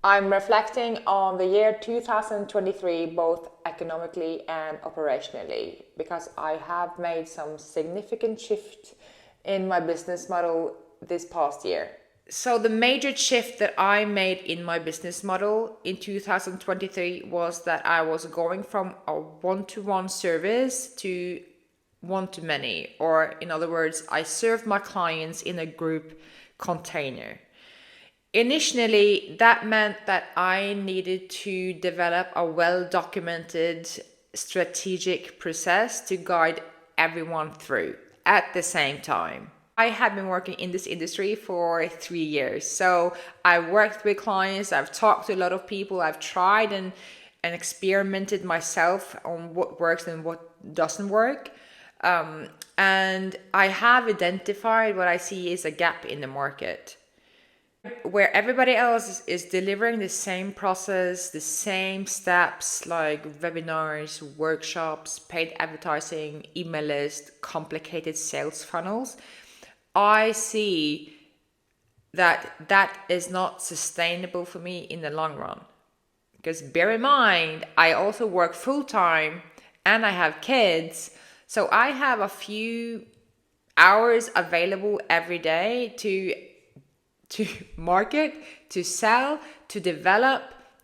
I'm reflecting on the year 2023, both economically and operationally, because I have made some significant shift in my business model this past year. So the major shift that I made in my business model in 2023 was that I was going from a one-to-one service to one-to-many, or in other words, I served my clients in a group container. Initially, that meant that I needed to develop a well-documented strategic process to guide everyone through at the same time. I have been working in this industry for 3 years. So I worked with clients, I've talked to a lot of people, I've tried and experimented myself on what works and what doesn't work. And I have identified what I see is a gap in the market, where everybody else is delivering the same process, the same steps like webinars, workshops, paid advertising, email list, complicated sales funnels. I see that is not sustainable for me in the long run. Because bear in mind, I also work full time and I have kids. So I have a few hours available every day to market, to sell, to develop,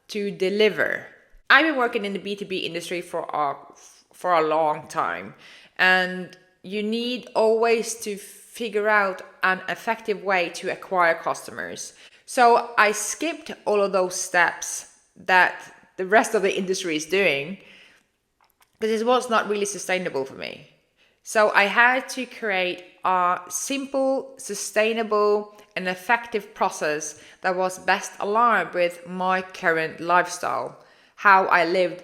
to deliver. I've been working in the B2B industry for a long time, and you need always to figure out an effective way to acquire customers. So I skipped all of those steps that the rest of the industry is doing because it was not really sustainable for me. So I had to create a simple, sustainable, and effective process that was best aligned with my current lifestyle, how I lived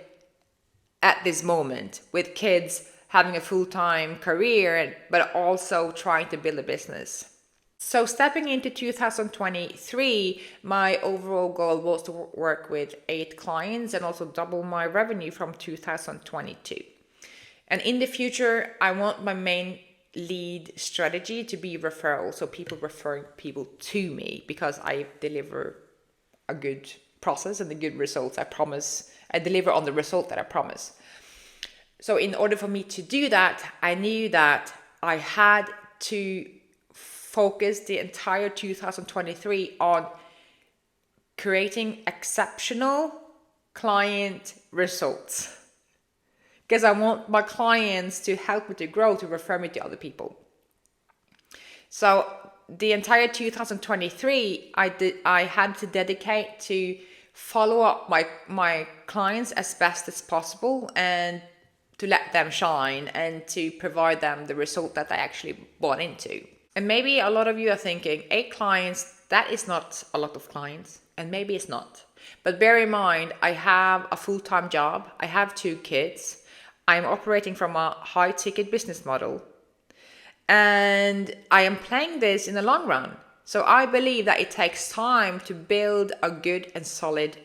at this moment with kids, having a full-time career, but also trying to build a business. So stepping into 2023, my overall goal was to work with 8 clients and also double my revenue from 2022. And in the future, I want my main lead strategy to be referral. So people referring people to me because I deliver a good process and the good results I promise. I deliver on the result that I promise. So in order for me to do that, I knew that I had to focus the entire 2023 on creating exceptional client results. Because I want my clients to help me to grow, to refer me to other people. So the entire 2023, I had to dedicate to follow up my clients as best as possible and to let them shine and to provide them the result that they actually bought into. And maybe a lot of you are thinking, 8 clients, that is not a lot of clients. And maybe it's not. But bear in mind, I have a full-time job. I have 2 kids. I'm operating from a high-ticket business model. And I am playing this in the long run. So I believe that it takes time to build a good and solid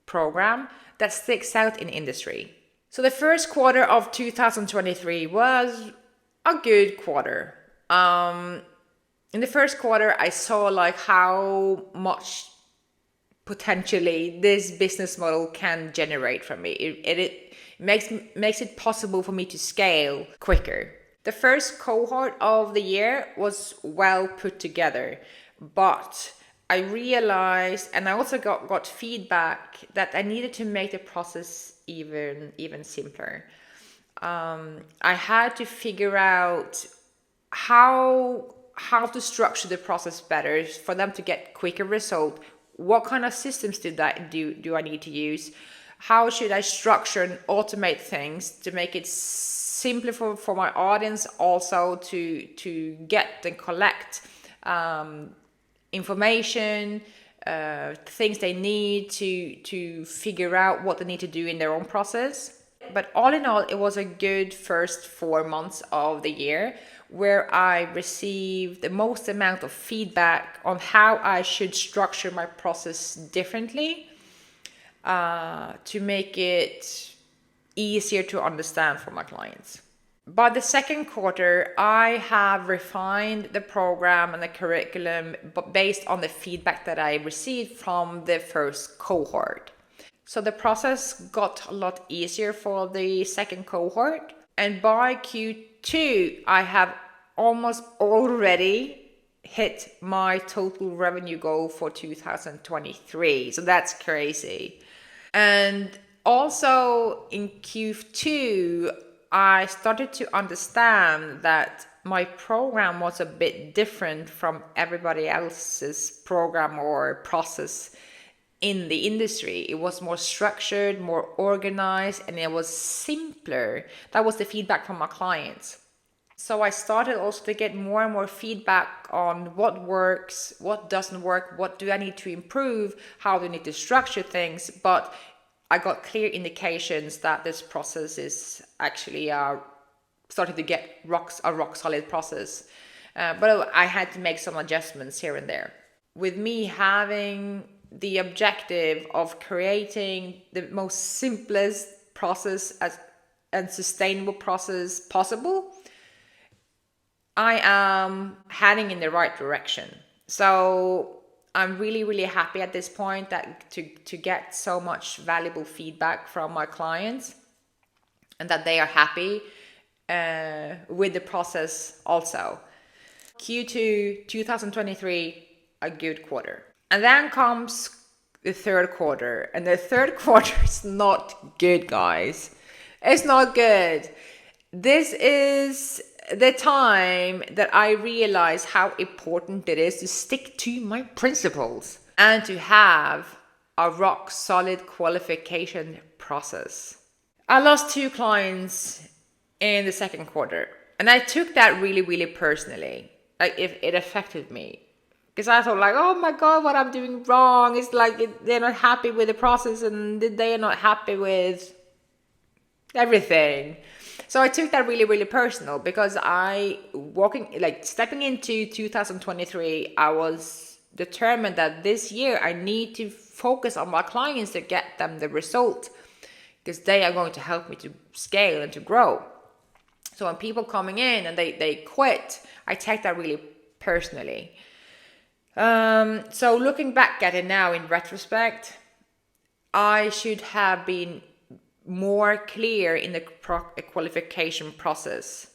program that sticks out in industry. So the first quarter of 2023 was a good quarter. In the first quarter, I saw like how much potentially this business model can generate from me. It makes it possible for me to scale quicker. The first cohort of the year was well put together, but I realized, and I also got feedback that I needed to make the process even simpler. I had to figure out how to structure the process better for them to get quicker result. What kind of systems do I need to use? How should I structure and automate things to make it simpler for my audience also to get and collect information, things they need to figure out what they need to do in their own process. But all in all, it was a good first 4 months of the year where I received the most amount of feedback on how I should structure my process differently to make it easier to understand for my clients. By the second quarter, I have refined the program and the curriculum but based on the feedback that I received from the first cohort. So the process got a lot easier for the second cohort. And by Q2, I have almost already hit my total revenue goal for 2023. So that's crazy. And also in Q2, I started to understand that my program was a bit different from everybody else's program or process in the industry. It was more structured, more organized, and it was simpler. That was the feedback from my clients. So I started also to get more and more feedback on what works, what doesn't work, what do I need to improve, how do I need to structure things. But I got clear indications that this process is actually starting to get a rock solid process. But I had to make some adjustments here and there. With me having the objective of creating the most simplest process and sustainable process possible, I am heading in the right direction. So I'm really, really happy at this point that to get so much valuable feedback from my clients and that they are happy with the process also. Q2 2023, a good quarter. And then comes the third quarter. And the third quarter is not good, guys. It's not good. This is the time that I realize how important it is to stick to my principles and to have a rock solid qualification process. I lost 2 clients in the second quarter, and I took that really, really personally. Like, if it affected me, because I thought like, oh my god, what I'm doing wrong. It's like they're not happy with the process and they're not happy with everything. So I took that really, really personal because stepping into 2023, I was determined that this year I need to focus on my clients to get them the result because they are going to help me to scale and to grow. So when people coming in and they quit, I take that really personally. So looking back at it now in retrospect, I should have been more clear in the qualification process.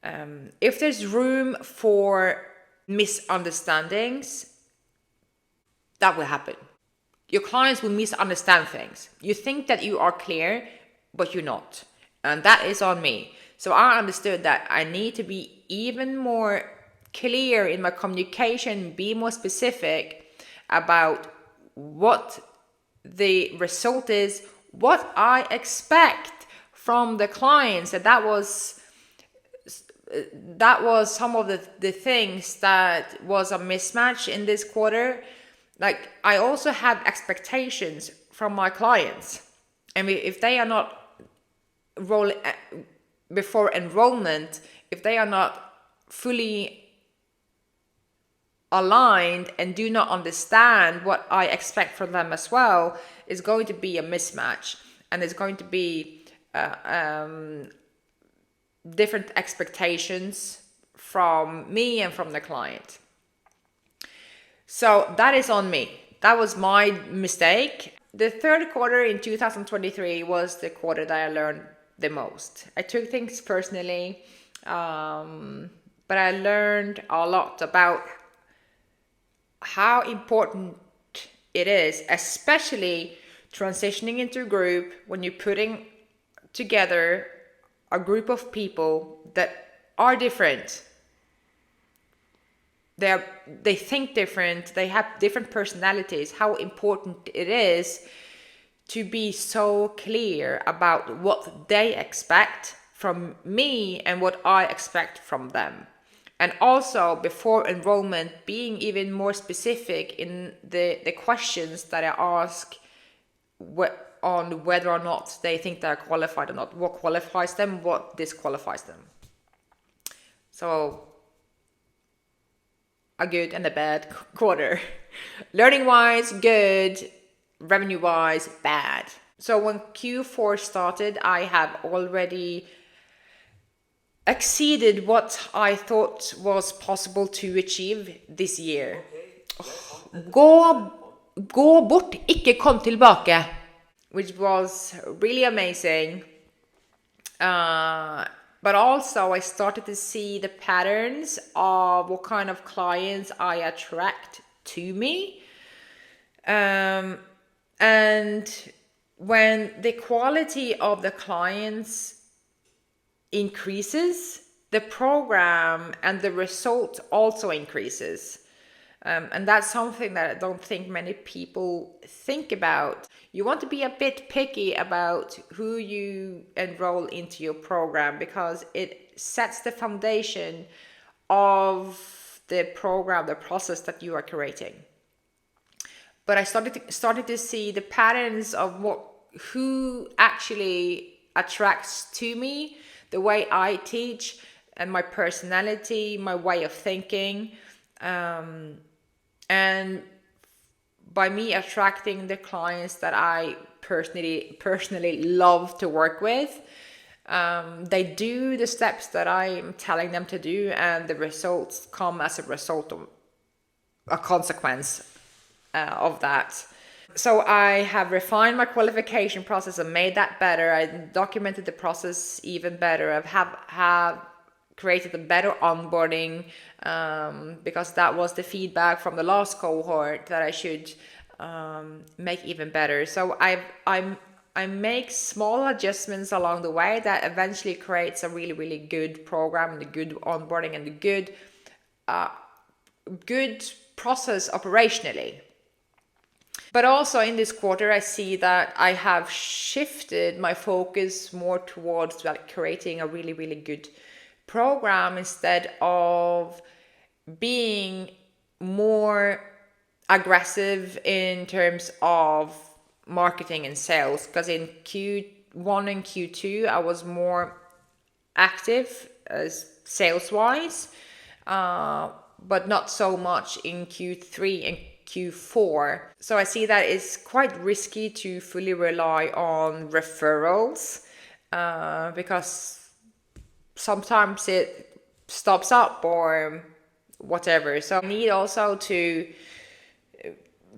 If there's room for misunderstandings, that will happen. Your clients will misunderstand things. You think that you are clear, but you're not. And that is on me. So I understood that I need to be even more clear in my communication, be more specific about what the result is, what I expect from the clients. And that was some of the things that was a mismatch in this quarter. Like, I also have expectations from my clients, and if they are not before enrollment, if they are not fully aligned and do not understand what I expect from them as well, it's going to be a mismatch, and it's going to be different expectations from me and from the client. So that is on me. That was my mistake. The third quarter in 2023 was the quarter that I learned the most. I took things personally, but I learned a lot about how important it is, especially transitioning into a group when you're putting together a group of people that are different. They think different, they have different personalities, how important it is to be so clear about what they expect from me and what I expect from them. And also, before enrollment, being even more specific in the questions that I ask on whether or not they think they're qualified or not, what qualifies them, what disqualifies them. So, a good and a bad quarter. Learning-wise, good. Revenue-wise, bad. So when Q4 started, I have already exceeded what I thought was possible to achieve this year. Gå, gå bort, ikke kom tilbake. Which was really amazing. But also I started to see the patterns of what kind of clients I attract to me. And when the quality of the clients increases, the program and the result also increases. And that's something that I don't think many people think about. You want to be a bit picky about who you enroll into your program, because it sets the foundation of the program, the process that you are creating. But I started to see the patterns of who actually attracts to me, the way I teach, and my personality, my way of thinking. And by me attracting the clients that I personally love to work with, they do the steps that I'm telling them to do, and the results come as a result of a consequence of that. So I have refined my qualification process and made that better. I documented the process even better. I have created a better onboarding, because that was the feedback from the last cohort that I should make even better. So I make small adjustments along the way that eventually creates a really good program, and a good onboarding, and a good process operationally. But also in this quarter, I see that I have shifted my focus more towards creating a really good program, instead of being more aggressive in terms of marketing and sales. Because in Q1 and Q2, I was more active as sales-wise, but not so much in Q3 and Q4. So I see that it's quite risky to fully rely on referrals, because sometimes it stops up or whatever. So I need also to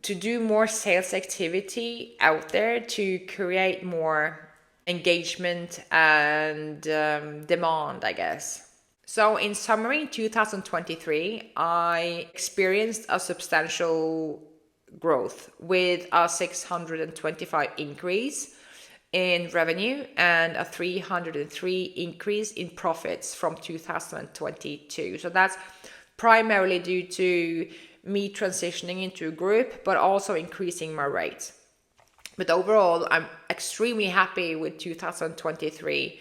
do more sales activity out there to create more engagement and demand, I guess. So in summary, 2023, I experienced a substantial growth with a 625 increase in revenue and a 303 increase in profits from 2022. So that's primarily due to me transitioning into a group, but also increasing my rates. But overall, I'm extremely happy with 2023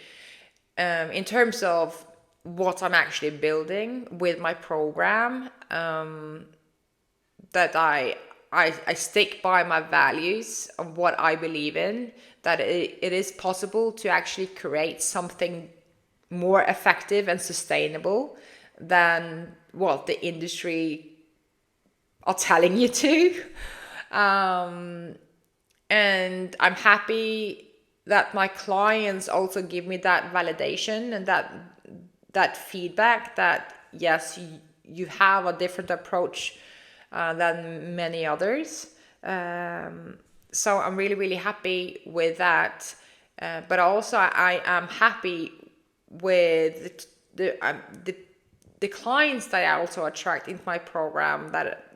in terms of what I'm actually building with my program, that I stick by my values of what I believe in, that it is possible to actually create something more effective and sustainable than what the industry are telling you to. And I'm happy that my clients also give me that validation and that feedback that yes, you have a different approach than many others. So I'm really happy with that. But also I am happy with the clients that I also attract into my program, that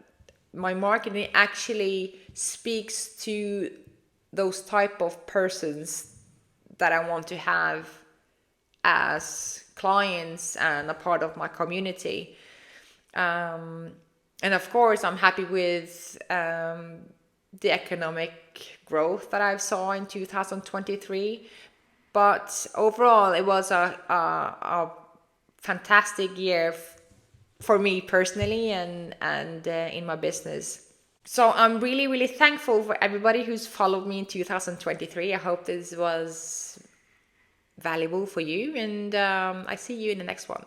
my marketing actually speaks to those type of persons that I want to have as clients and a part of my community. And of course, I'm happy with the economic growth that I saw in 2023. But overall, it was a fantastic year for me personally and in my business. So I'm really thankful for everybody who's followed me in 2023. I hope this was valuable for you, and I see you in the next one.